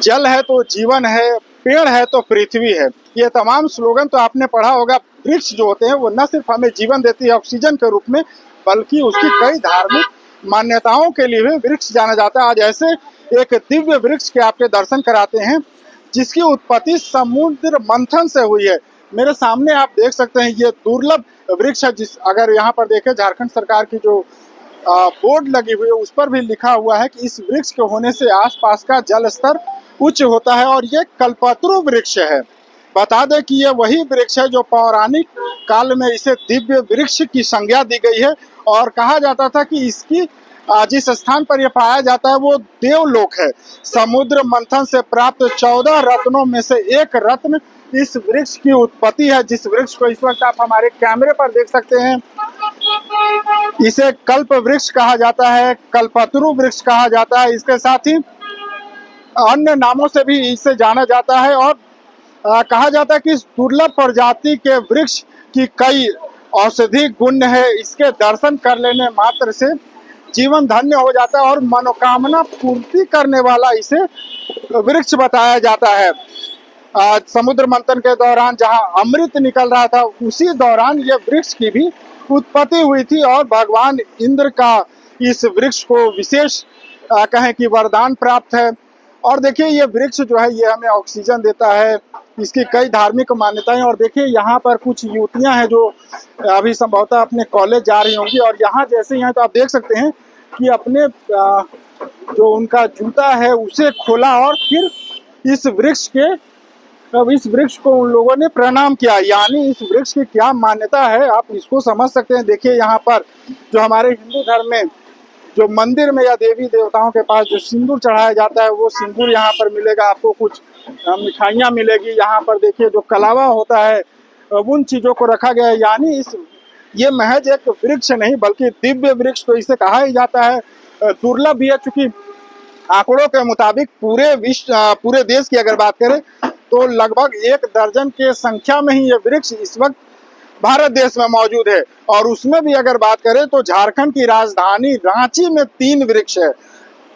जल है तो जीवन है, पेड़ है तो पृथ्वी है। ये तमाम स्लोगन तो आपने पढ़ा होगा। वृक्ष जो होते हैं वो न सिर्फ हमें जीवन देती है ऑक्सीजन के रूप में, बल्कि उसकी कई धार्मिक मान्यताओं के लिए भी वृक्ष जाना जाता है। आज ऐसे एक दिव्य वृक्ष के आपके दर्शन कराते हैं जिसकी उत्पत्ति समुद्र मंथन से हुई है। मेरे सामने आप देख सकते हैं ये दुर्लभ वृक्ष है। अगर यहाँ पर देखें, झारखंड सरकार की जो बोर्ड लगी हुई है उस पर भी लिखा हुआ है कि इस वृक्ष के होने से आसपास का जल स्तर उच्च होता है और ये कल्पतरु वृक्ष है। बता दें कि ये वही वृक्ष है जो पौराणिक काल में इसे दिव्य वृक्ष की संज्ञा दी गई है और कहा जाता था कि इसकी जिस स्थान पर यह पाया जाता है वो देवलोक है। समुद्र मंथन से प्राप्त 14 रत्नों में से एक रत्न इस वृक्ष की उत्पत्ति है, जिस वृक्ष को इस वक्त आप हमारे कैमरे पर देख सकते हैं। इसे कल्प वृक्ष कहा जाता है, कल्पतरु वृक्ष कहा जाता है। इसके साथ ही अन्य नामों से भी इसे जाना जाता है और कहा जाता है कि इस दुर्लभ प्रजाति के वृक्ष की कई औषधि गुण है। इसके दर्शन कर लेने मात्र से जीवन धन्य हो जाता है और मनोकामना पूर्ति करने वाला इसे वृक्ष बताया जाता है। समुद्र मंथन के दौरान जहां अमृत निकल रहा था उसी दौरान ये वृक्ष की भी उत्पत्ति हुई थी और भगवान इंद्र का इस वृक्ष को विशेष कहें कि वरदान प्राप्त है। और देखिए ये वृक्ष जो है ये हमें ऑक्सीजन देता है, इसकी कई धार्मिक मान्यताएं। और देखिए यहाँ पर कुछ युवतियां हैं जो अभी संभवतः अपने कॉलेज जा रही होंगी और यहाँ जैसे यहाँ तो आप देख सकते हैं कि अपने जो उनका जूता है उसे खोला और फिर इस वृक्ष को उन लोगों ने प्रणाम किया। यानी इस वृक्ष की क्या मान्यता है आप इसको समझ सकते हैं। देखिए यहाँ पर जो हमारे हिंदू धर्म में जो मंदिर में या देवी देवताओं के पास जो सिंदूर चढ़ाया जाता है वो सिंदूर यहाँ पर मिलेगा आपको, कुछ मिठाइयाँ मिलेगी। यहाँ पर देखिए जो कलावा होता है उन चीज़ों को रखा गया है। यानी ये महज एक वृक्ष नहीं बल्कि दिव्य वृक्ष तो इसे कहा ही जाता है। दुर्लभ भी है, चूंकि आंकड़ों के मुताबिक पूरे देश की अगर बात करें तो लगभग 1 दर्जन के संख्या में ही ये वृक्ष इस वक्त भारत देश में मौजूद है। और उसमें भी अगर बात करें तो झारखंड की राजधानी रांची में 3 वृक्ष है।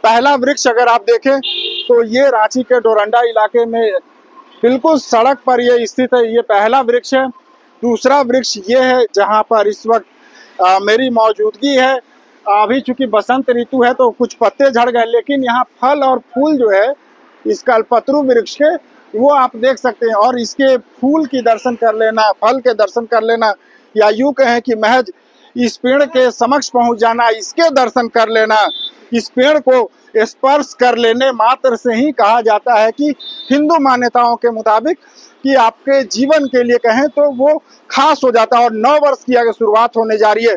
पहला वृक्ष अगर आप देखें तो ये रांची के डोरंडा इलाके में बिल्कुल सड़क पर ये स्थित है, ये पहला वृक्ष है। दूसरा वृक्ष ये है जहाँ पर इस वक्त मेरी मौजूदगी है। अभी चूंकि बसंत ऋतु है तो कुछ पत्ते झड़ गए, लेकिन यहाँ फल और फूल जो है इस कल्पतरु वृक्ष के वो आप देख सकते हैं। और इसके फूल की दर्शन कर लेना, फल के दर्शन कर लेना, या यूं कहें कि महज इस पेड़ के समक्ष पहुंच जाना, इसके दर्शन कर लेना, इस पेड़ को स्पर्श कर लेने मात्र से ही कहा जाता है कि हिंदू मान्यताओं के मुताबिक कि आपके जीवन के लिए कहें तो वो खास हो जाता है और 9 वर्ष की अगर शुरुआत होने जा रही है।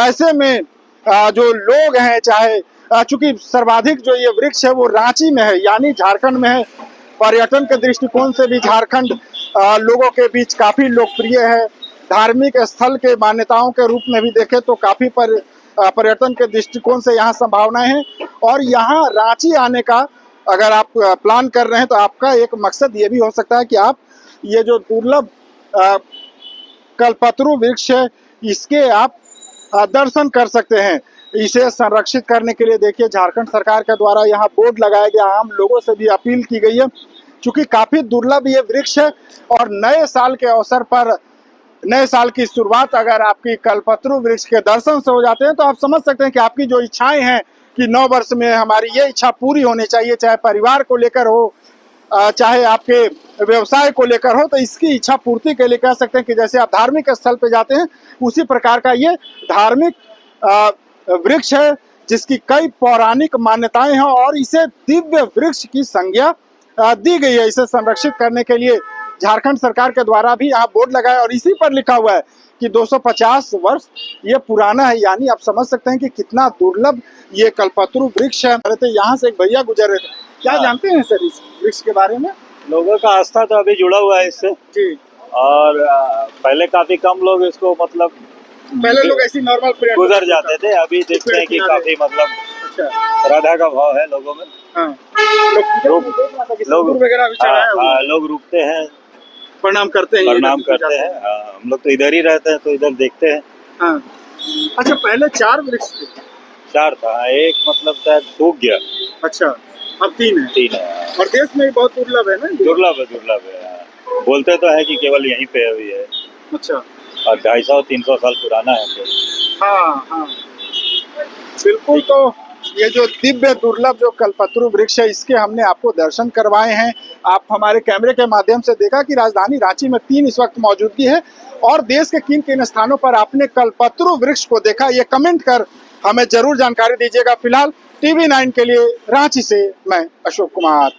ऐसे में जो लोग हैं, चाहे चूंकि सर्वाधिक जो ये वृक्ष है वो रांची में है यानी झारखंड में है, पर्यटन के दृष्टिकोण से भी झारखंड लोगों के बीच काफी लोकप्रिय है। धार्मिक स्थल के मान्यताओं के रूप में भी देखें तो काफी पर्यटन के दृष्टिकोण से यहाँ संभावनाएं हैं। और यहाँ रांची आने का अगर आप प्लान कर रहे हैं तो आपका एक मकसद ये भी हो सकता है कि आप ये जो दुर्लभ कल्पतरु वृक्ष है इसके आप दर्शन कर सकते हैं। इसे संरक्षित करने के लिए देखिए झारखंड सरकार के द्वारा यहाँ बोर्ड लगाया गया, आम लोगों से भी अपील की गई है। चूंकि काफी दुर्लभ ये वृक्ष है और नए साल के अवसर पर, नए साल की शुरुआत अगर आपकी कल्पतरु वृक्ष के दर्शन से हो जाते हैं तो आप समझ सकते हैं कि आपकी जो इच्छाएं हैं कि 9 वर्ष में हमारी ये इच्छा पूरी होनी चाहिए, चाहे परिवार को लेकर हो, चाहे आपके व्यवसाय को लेकर हो, तो इसकी इच्छा पूर्ति के लिए कह सकते हैं कि जैसे आप धार्मिक स्थल पे जाते हैं उसी प्रकार का ये धार्मिक वृक्ष है जिसकी कई पौराणिक मान्यताएं हैं और इसे दिव्य वृक्ष की संज्ञा दी गई है। इसे संरक्षित करने के लिए झारखंड सरकार के द्वारा भी यहाँ बोर्ड लगाया और इसी पर लिखा हुआ है कि 250 वर्ष ये पुराना है। यानी आप समझ सकते हैं कि कितना दुर्लभ ये कल्पतरु वृक्ष है। यहाँ से एक भैया गुजर रहे थे, क्या जानते हैं सर इस वृक्ष के बारे में? लोगों का आस्था तो अभी जुड़ा हुआ है इससे जी, और पहले काफी कम लोग इसको मतलब पहले लोग ऐसी नॉर्मल गुजर जाते थे, अभी देखते हैं कि काफी मतलब श्रद्धा का भाव है लोगों में। लोग वगैरह लोग रुकते हैं, प्रणाम करते हैं, हम लोग तो इधर ही रहते हैं तो इधर देखते हैं। अच्छा, पहले 4 वृक्ष थे? 4 था, एक मतलब शायद सूख गया। अच्छा, अब 3 है। 3 है। और देश में बहुत दुर्लभ है ना ये? दुर्लभ है, दुर्लभ है। बोलते तो है कि केवल यहीं पे अभी है। अच्छा। और 250-300 साल पुराना है फिर। हाँ हाँ बिल्कुल। तो ये जो दिव्य दुर्लभ जो कल्पतरु वृक्ष है, इसके हमने आपको दर्शन करवाए हैं। आप हमारे कैमरे के माध्यम से देखा कि राजधानी रांची में 3 इस वक्त मौजूदगी है। और देश के किन किन स्थानों पर आपने कल्पतरु वृक्ष को देखा, ये कमेंट कर हमें जरूर जानकारी दीजिएगा। फिलहाल TV9 के लिए रांची से मैं अशोक कुमार।